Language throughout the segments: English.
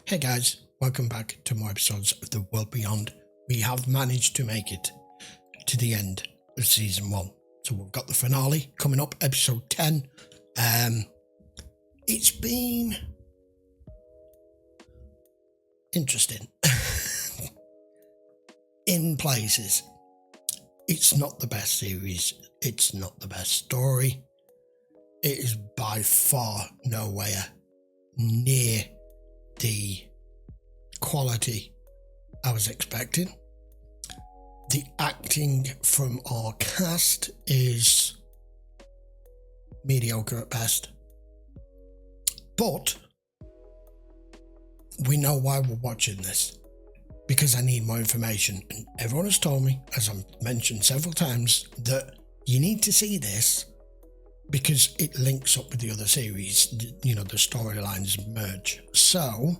Hey guys, welcome back to more episodes of The World Beyond. We have managed to make it to the end of season 1. So we've got the finale coming up, episode 10. It's been interesting in places. It's not the best series. It's not the best story. It is by far nowhere near the quality I was expecting. The acting from our cast is mediocre at best. But we know why we're watching this. Because I need more information. And everyone has told me, as I've mentioned several times, that you need to see this because it links up with the other series. You know, the storylines merge. So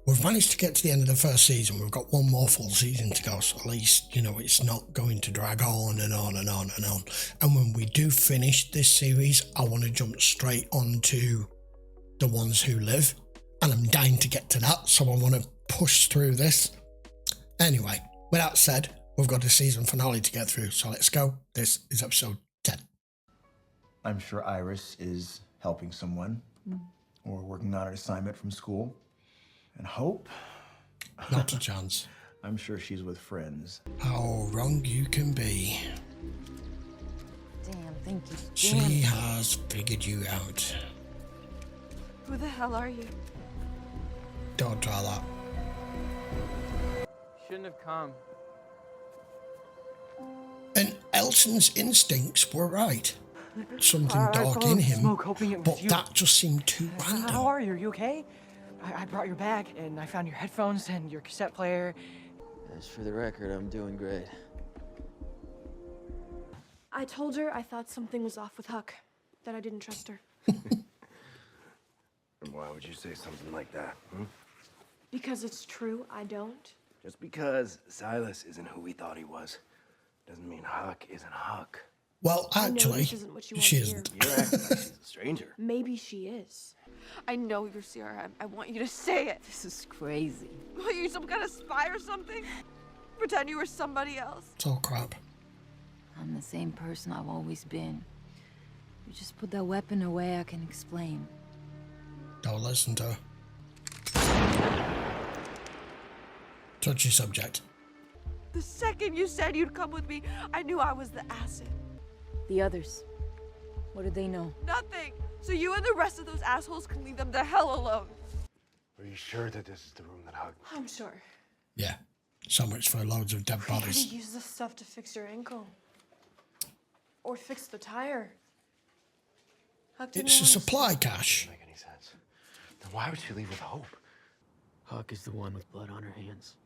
we've managed to get to the end of the first season. We've got one more full season to go, so at least, you know, it's not going to drag on and on and on and on. And when we do finish this series, I want to jump straight onto the ones who live. And I'm dying to get to that, so I want to push through this. Anyway, with that said, we've got a season finale to get through, so let's go. This is episode 10. I'm sure Iris is helping someone or working on an assignment from school. And Hope? Not a chance. I'm sure she's with friends. How wrong you can be. Damn, thank you. She has figured you out. Who the hell are you? Don't try that. Shouldn't have come. And Elson's instincts were right. Something dark in him, but that just seemed too random. How are you? Are you okay? I brought your bag, and I found your headphones and your cassette player. As for the record, I'm doing great. I told her I thought something was off with Huck, that I didn't trust her. And why would you say something like that? Because it's true, I don't. Just because Silas isn't who we thought he was, doesn't mean Huck isn't Huck. Well, I know actually, this isn't what you want she to hear. isn't. You're acting like she's a stranger. Maybe she is. I know you're CRM. I want you to say it. This is crazy. What, you some kind of spy or something? Pretend you were somebody else. It's all crap. I'm the same person I've always been. You just put that weapon away, I can explain. Don't listen to her. Touchy subject. The second you said you'd come with me, I knew I was the acid. The others, what did they know? Nothing. So you and the rest of those assholes can leave them the hell alone. Are you sure that this is the room that Huck... I'm sure. Yeah. So much for loads of dead You could bodies. use this stuff to fix your ankle. Or fix the tire. Huck didn't It's a want us to- supply cache. Doesn't make any sense. Then why would she leave with Hope? Huck is the one with blood on her hands.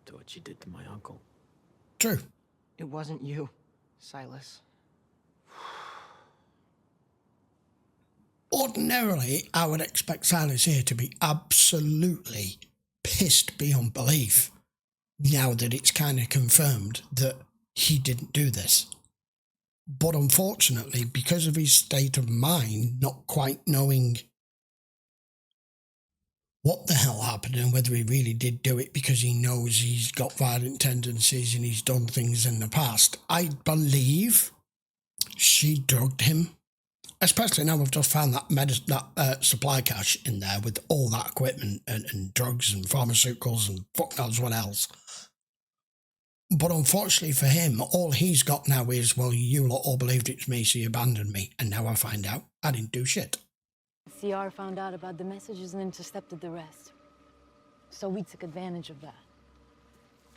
To what she did to my uncle. True. It wasn't you, Silas. Ordinarily, I would expect Silas here to be absolutely pissed beyond belief now that it's kind of confirmed that he didn't do this. But unfortunately, because of his state of mind, not quite knowing what the hell happened and whether he really did do it because he knows he's got violent tendencies and he's done things in the past, I believe she drugged him. Especially now we've just found that supply cache in there with all that equipment and drugs and pharmaceuticals and fuck knows what else. But unfortunately for him, all he's got now is, well, you lot all believed it's me, so you abandoned me. And now I find out I didn't do shit. CR found out about the messages and intercepted the rest. So we took advantage of that.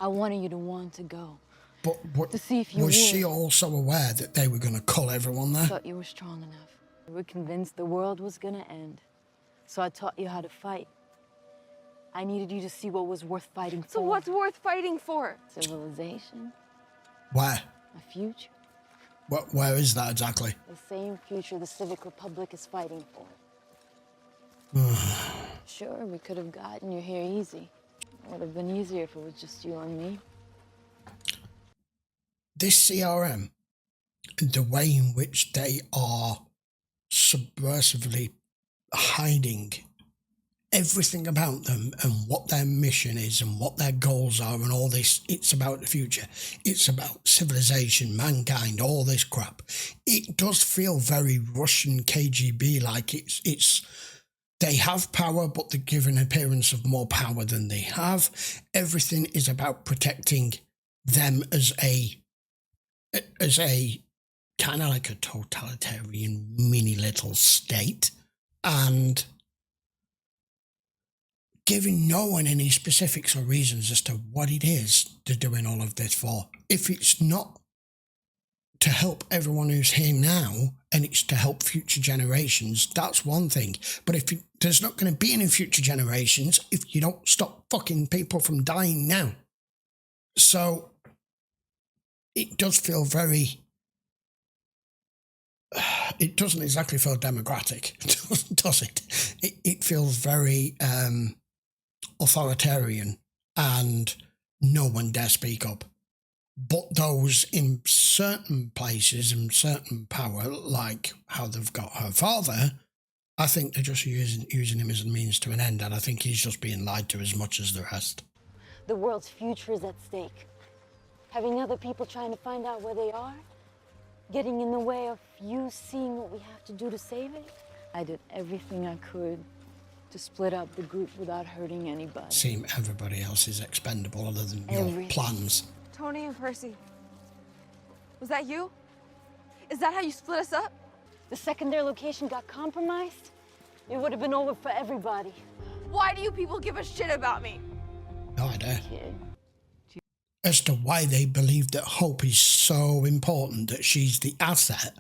I wanted you to want to go. But what, To see if you was would. she also aware that they were going to cull everyone there? Thought you were strong enough. We were convinced the world was gonna end. So I taught you how to fight. I needed you to see what was worth fighting for. So what's worth fighting for? Civilization, Where? a future. Where is that exactly? The same future the Civic Republic is fighting for. Sure, we could have gotten you here easy. It would have been easier if it was just you and me. This CRM, the way in which they are subversively hiding everything about them and what their mission is and what their goals are and all this. It's about the future. It's about civilization, mankind, all this crap. It does feel very Russian KGB, like it's they have power, but they give an appearance of more power than they have. Everything is about protecting them as a kind of like a totalitarian mini little state, and giving no one any specifics or reasons as to what it is they're doing all of this for. If it's not to help everyone who's here now and it's to help future generations, that's one thing. But if there's not going to be any future generations if you don't stop fucking people from dying now. So it does feel very... It doesn't exactly feel democratic, does it? It feels very authoritarian, and no one dare speak up. But those in certain places and certain power, like how they've got her father, I think they're just using him as a means to an end, and I think he's just being lied to as much as the rest. The world's future is at stake. Having other people trying to find out where they are, getting in the way of you seeing what we have to do to save it. I did everything I could to split up the group without hurting anybody. Seem everybody else is expendable other than your plans. Tony and Percy, was that you? Is that how you split us up? The second their location got compromised, it would have been over for everybody. Why do you people give a shit about me? No idea. Kid. As to why they believe that Hope is so important, that she's the asset,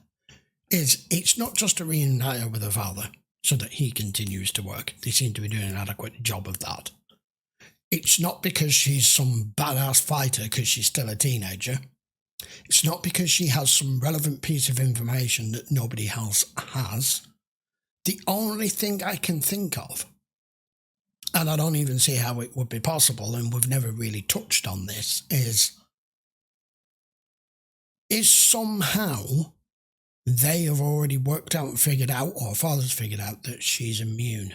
is it's not just to reunite her with her father so that he continues to work. They seem to be doing an adequate job of that. It's not because she's some badass fighter because she's still a teenager. It's not because she has some relevant piece of information that nobody else has. The only thing I can think of, and I don't even see how it would be possible, and we've never really touched on this, is somehow they have already worked out and figured out, or father's figured out, that she's immune.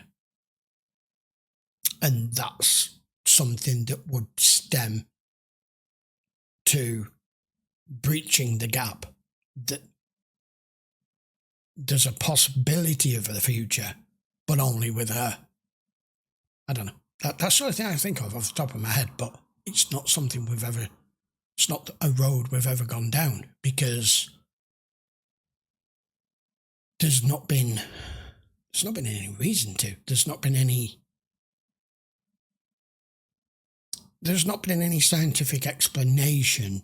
And that's something that would stem to breaching the gap, that there's a possibility of the future, but only with her. I don't know. That's the only thing I think of off the top of my head, but it's not something it's not a road we've ever gone down, because there's not been any reason to. There's not been any scientific explanation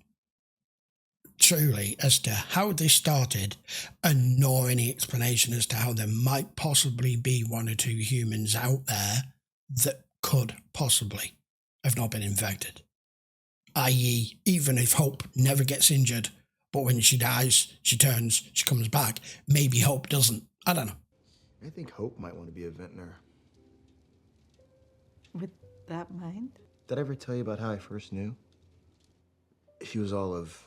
truly as to how this started, and nor any explanation as to how there might possibly be one or two humans out there that could possibly have not been infected. I.e., even if Hope never gets injured, but when she dies, she comes back, maybe Hope doesn't. I don't know. I think Hope might want to be a vintner. With that mind? Did I ever tell you about how I first knew? She was all of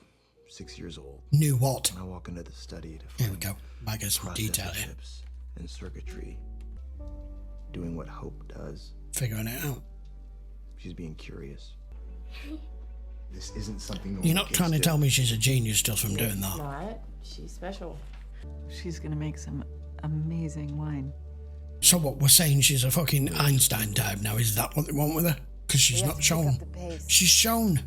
6 years old. Knew what? When I walk into the study to Here we go. I get some detail here. chips and circuitry, doing what Hope does. Figuring it out. She's being curious. This isn't something You're not trying to tell me she's a genius just from doing that. Not. She's special. She's gonna make some amazing wine. So what, we're saying she's a fucking Einstein type now? Is that what they want with her? Because she's not shown... She's shown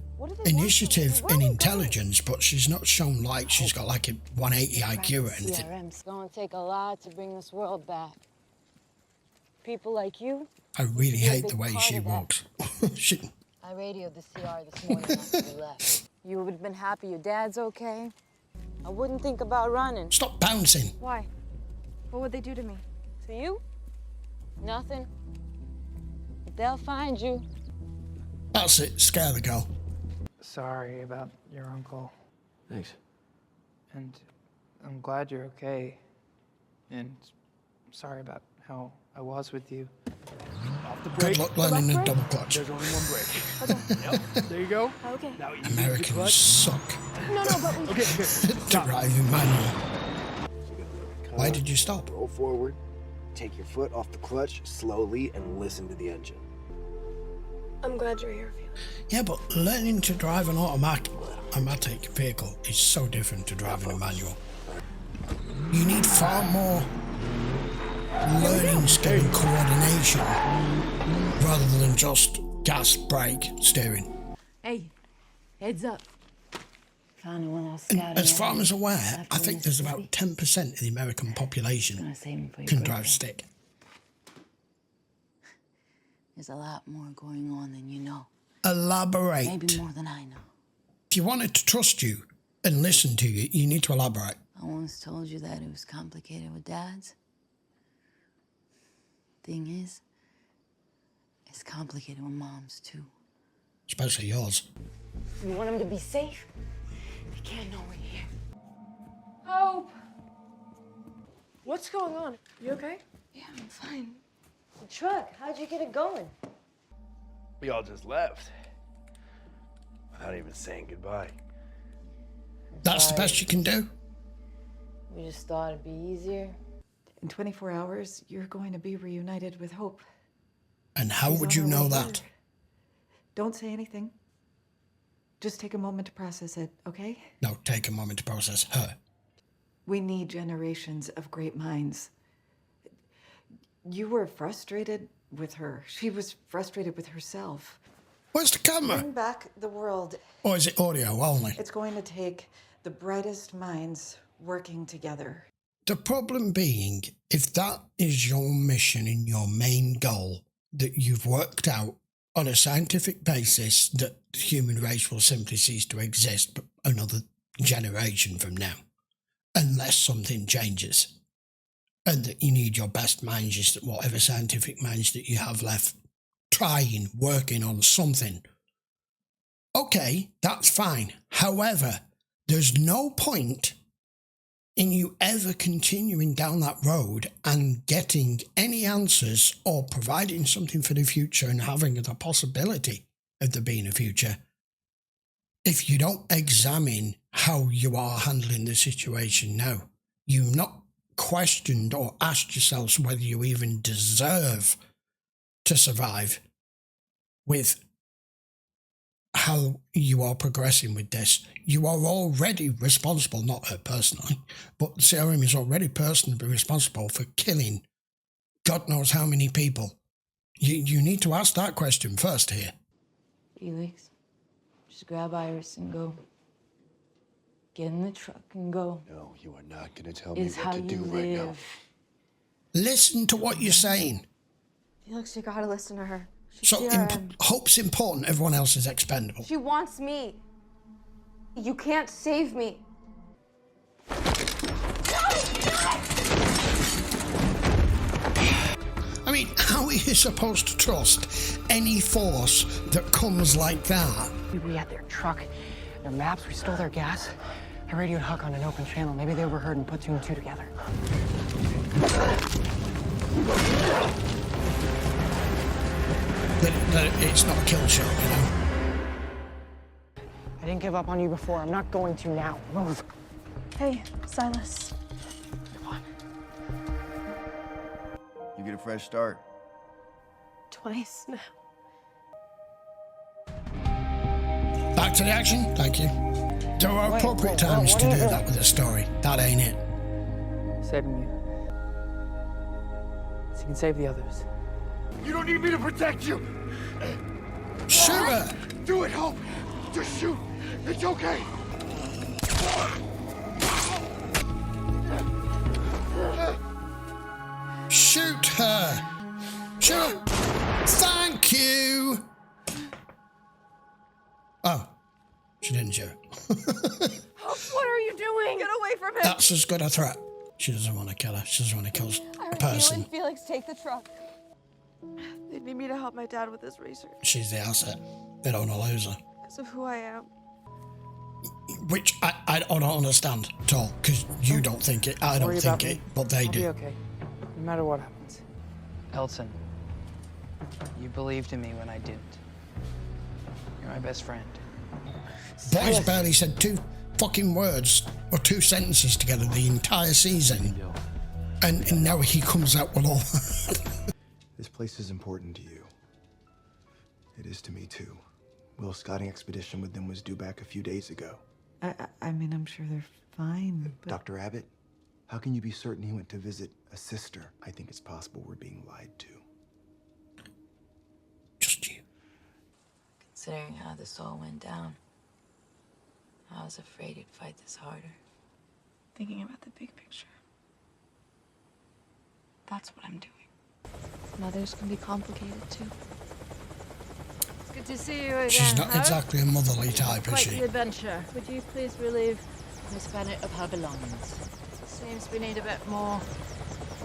initiative and intelligence, but she's not shown like she's got like a 180 IQ or anything. It's gonna take a lot to bring this world back. People like you. I really hate the way she walks. I radioed the CR this morning after we left. You would have been happy your dad's okay. I wouldn't think about running. Stop bouncing. Why? What would they do to me? To you? Nothing. But they'll find you. That's it. Scare the girl. Sorry about your uncle. Thanks. And I'm glad you're okay. And sorry about how I was with you. Off the Good brake. luck learning a double clutch. There's only one brake. Yep, there you go. Okay. Now you use the Americans clutch. suck. No, but we... Okay, good. Stop. Driving manual. Why did you stop? Roll forward. take your foot off the clutch slowly and listen to the engine. I'm glad you're here, Felix. Yeah, but learning to drive an automatic vehicle is so different to driving a manual. You need far more learning skill and coordination rather than just gas, brake, steering. Hey, heads up. Found one while And scouting. as far as I'm aware, I think there's about 10% of the American population can drive stick. There's a lot more going on than you know. Elaborate. Maybe more than I know. If you wanted to trust you and listen to you, you need to elaborate. I once told you that it was complicated with dads. Thing is, it's complicated with moms too. Especially yours. You want them to be safe? They can't know we're here. Hope! What's going on? You okay? Yeah, I'm fine. The truck, how'd you get it going? We all just left. Without even saying goodbye. That's the best you can do. We just thought it'd be easier. In 24 hours, you're going to be reunited with Hope. And how She's would on you her know way that? here. Don't say anything. Just take a moment to process it, okay? No, take a moment to process her. We need generations of great minds. You were frustrated with her. She was frustrated with herself. Where's the camera? Bring back the world. Or is it audio only? It's going to take the brightest minds working together. The problem being, if that is your mission and your main goal that you've worked out on a scientific basis, that the human race will simply cease to exist but another generation from now, unless something changes, and that you need your best minds, just whatever scientific minds that you have left, trying, working on something. Okay, that's fine. However, there's no point in you ever continuing down that road and getting any answers or providing something for the future and having the possibility of there being a future if you don't examine how you are handling the situation now. You've not questioned or asked yourselves whether you even deserve to survive with how you are progressing with this. You are already responsible, not her personally, but the CRM is already personally responsible for killing God knows how many people. You need to ask that question first here. Felix, just grab Iris and go. Get in the truck and go. No, you are not gonna tell me Is how what to you do right now. live. Listen to what you're saying. Felix, you gotta listen to her. She's So Hope's important, everyone else is expendable. She wants me. You can't save me. I mean, how are you supposed to trust any force that comes like that? We had their truck, their maps, we stole their gas. I radioed Huck on an open channel. Maybe they overheard and put two and two together. That it's not a kill shot, you know? I didn't give up on you before. I'm not going to now. Move. Hey, Silas. Come on. You get a fresh start. Twice now. Back to the action, thank you. There are appropriate times to do that with a story. That ain't it. Saving you. So you can save the others. You don't need me to protect you! Shoot her! Do it, Hope! Just shoot! It's okay! Shoot her! Shoot her! Thank you! Oh, she didn't shoot. What are you doing? Get away from him. That's as good a threat. She doesn't want to kill her. She doesn't want to kill a person. Felix, take the truck. They need me to help my dad with his research She's the asset. They don't want to lose her. because of who I am. Which I don't understand at all, because you don't think it, I don't Worry think about it, me. but they I'll do. be okay, no matter what happens. Elton, you believed in me when I didn't. You're my best friend. Boys barely said two fucking words or two sentences together the entire season. And now he comes out with all. This place is important to you. It is to me, too. Will's scouting expedition with them was due back a few days ago. I mean, I'm sure they're fine, but... Dr. Abbott, how can you be certain he went to visit a sister? I think it's possible we're being lied to. Just you. Considering how this all went down, I was afraid he'd fight this harder. Thinking about the big picture. That's what I'm doing. Mothers can be complicated too. It's good to see you again. She's not Hope. exactly a motherly type, is Quite she? the adventure. Would you please relieve Miss Bennett of her belongings. Seems we need a bit more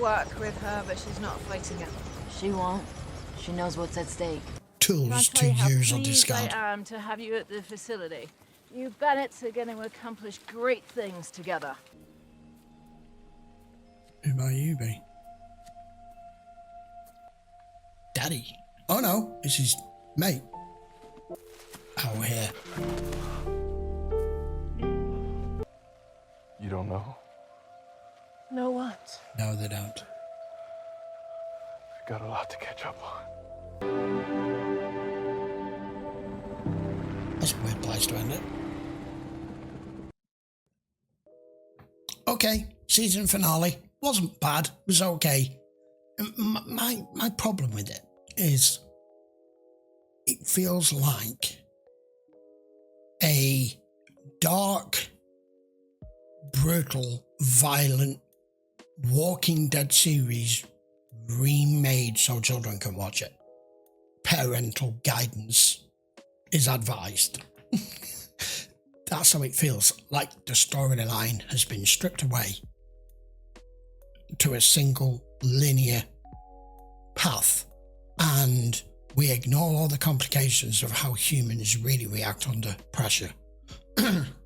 work with her, but she's not fighting it. She won't. She knows what's at stake. Tools Can't to tell you how use or pleased discard. I am to have you at the facility. You Bennetts are going to accomplish great things together. Who might you be? Daddy. Oh no, this is mate. Out here. You don't know? Know what? No, they don't. I got a lot to catch up on. That's a weird place to end it. Okay, season finale. Wasn't bad, was okay. My problem with it is it feels like a dark, brutal, violent Walking Dead series remade so children can watch it. Parental guidance is advised. That's how it feels, like the storyline has been stripped away to a single linear path, and we ignore all the complications of how humans really react under pressure,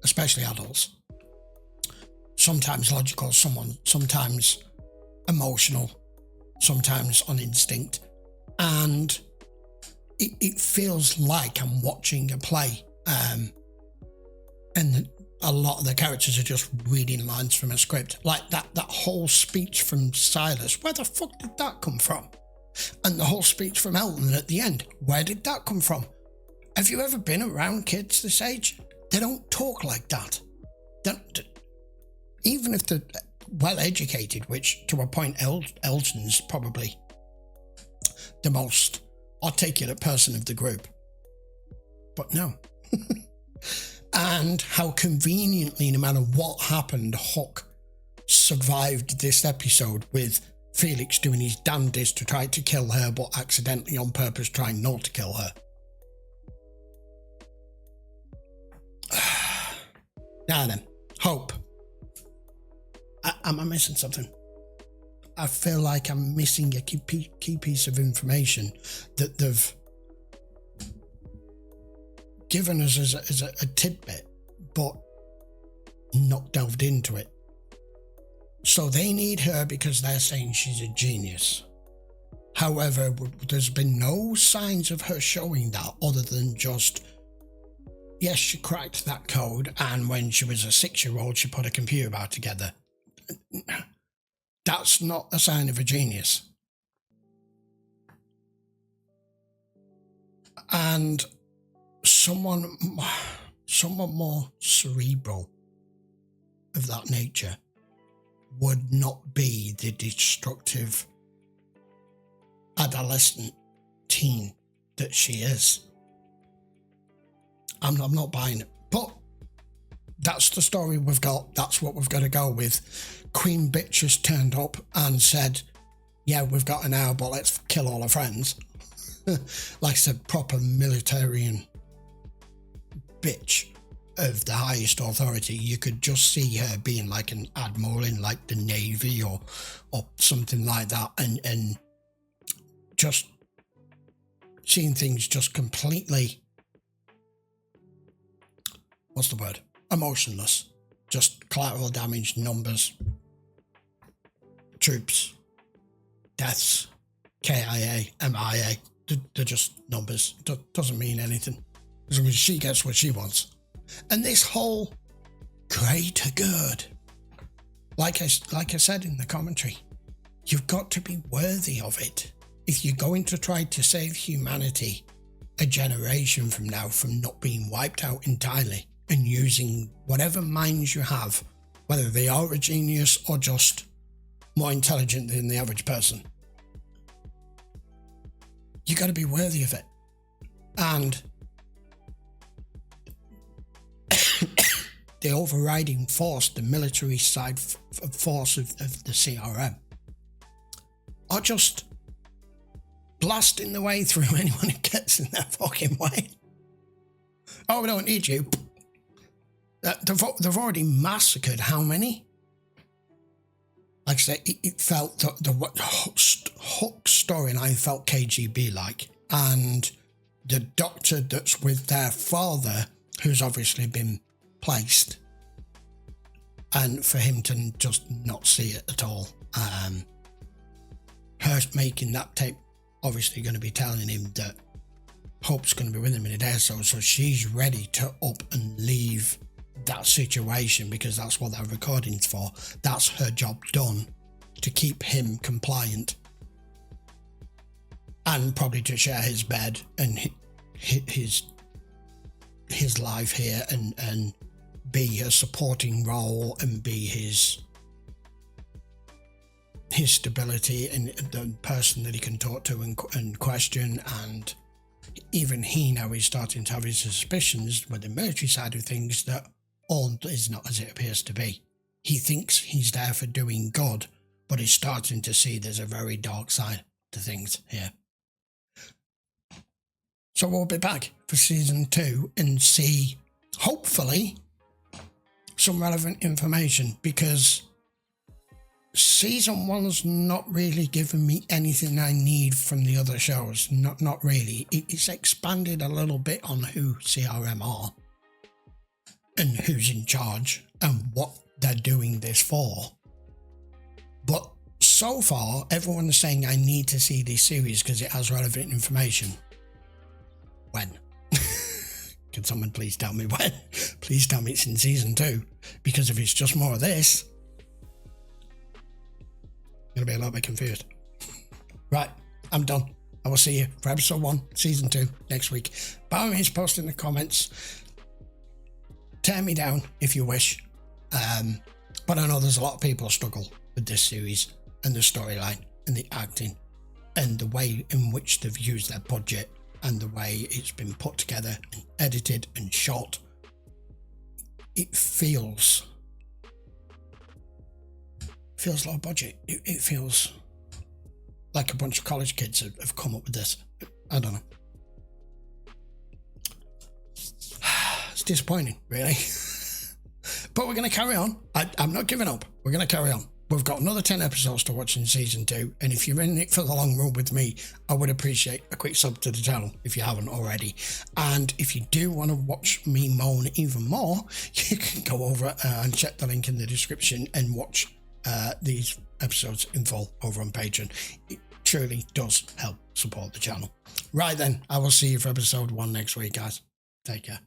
especially adults. Sometimes logical, sometimes emotional, sometimes on instinct, and it feels like I'm watching a play, and a lot of the characters are just reading lines from a script. Like that whole speech from Silas, where the fuck did that come from? And the whole speech from Elton at the end, where did that come from? Have you ever been around kids this age? They don't talk like that. Even if they're well educated, which to a point Elton's probably the most articulate person of the group. But no. And how conveniently, no matter what happened, Huck survived this episode with Felix doing his damnedest to try to kill her, but accidentally on purpose trying not to kill her. Now then, Hope. Am I missing something? I feel like I'm missing a key piece of information that they've given us as a tidbit, but not delved into it. So they need her because they're saying she's a genius. However, there's been no signs of her showing that other than just, yes, she cracked that code, and when she was a 6-year-old, she put a computer back together. That's not a sign of a genius. And someone more cerebral of that nature would not be the destructive adolescent teen that she is. I'm not buying it, but that's the story we've got. That's what we've got to go with. Queen Bitch has turned up and said, yeah, we've got her now, but let's kill all her friends. Like I said, proper military and bitch of the highest authority. You could just see her being like an admiral in like the Navy or something like that, and just seeing things just completely, what's the word? Emotionless. Just collateral damage, numbers, troops, deaths, KIA, MIA. They're just numbers. Doesn't mean anything. As long as she gets what she wants. And this whole greater good, like I said in the commentary, You've got to be worthy of it. If you're going to try to save humanity a generation from now from not being wiped out entirely and using whatever minds you have, whether they are a genius or just more intelligent than the average person, you got to be worthy of it. And the overriding force, the military side force of the CRM, are just blasting the way through anyone who gets in their fucking way. Oh, we don't need you. They've already massacred how many? Like I said, it felt the Hook storyline felt KGB like, and the doctor that's with their father, who's obviously been placed, and for him to just not see it at all. Her making that tape obviously going to be telling him that Hope's going to be with him in a day or so, so she's ready to up and leave that situation because that's what that recording's for. That's her job done, to keep him compliant and probably to share his bed and his life here and be a supporting role and be his stability and the person that he can talk to and question. And even he now is starting to have his suspicions with the military side of things that all is not as it appears to be. He thinks he's there for doing good, but he's starting to see there's a very dark side to things here. So we'll be back for season 2 and see, hopefully, some relevant information, because season 1's not really given me anything I need from the other shows. Not really. It's expanded a little bit on who CRM are and who's in charge and what they're doing this for. But so far, everyone is saying I need to see this series because it has relevant information. When? Can someone please tell me when? Please tell me it's in season 2, because if it's just more of this, I'm going to be a little bit confused. Right, I'm done. I will see you for episode 1, season 2 next week. By all means, post in the comments. Tear me down if you wish. But I know there's a lot of people who struggle with this series and the storyline and the acting and the way in which they've used their budget and the way it's been put together and edited and shot. It feels low budget. It feels like a bunch of college kids have come up with this. I don't know. It's disappointing, really. But we're going to carry on. I'm not giving up. We're going to carry on. We've got another 10 episodes to watch in season 2. And if you're in it for the long run with me, I would appreciate a quick sub to the channel if you haven't already. And if you do want to watch me moan even more, you can go over and check the link in the description and watch these episodes in full over on Patreon. It truly does help support the channel. Right then, I will see you for episode 1 next week, guys. Take care.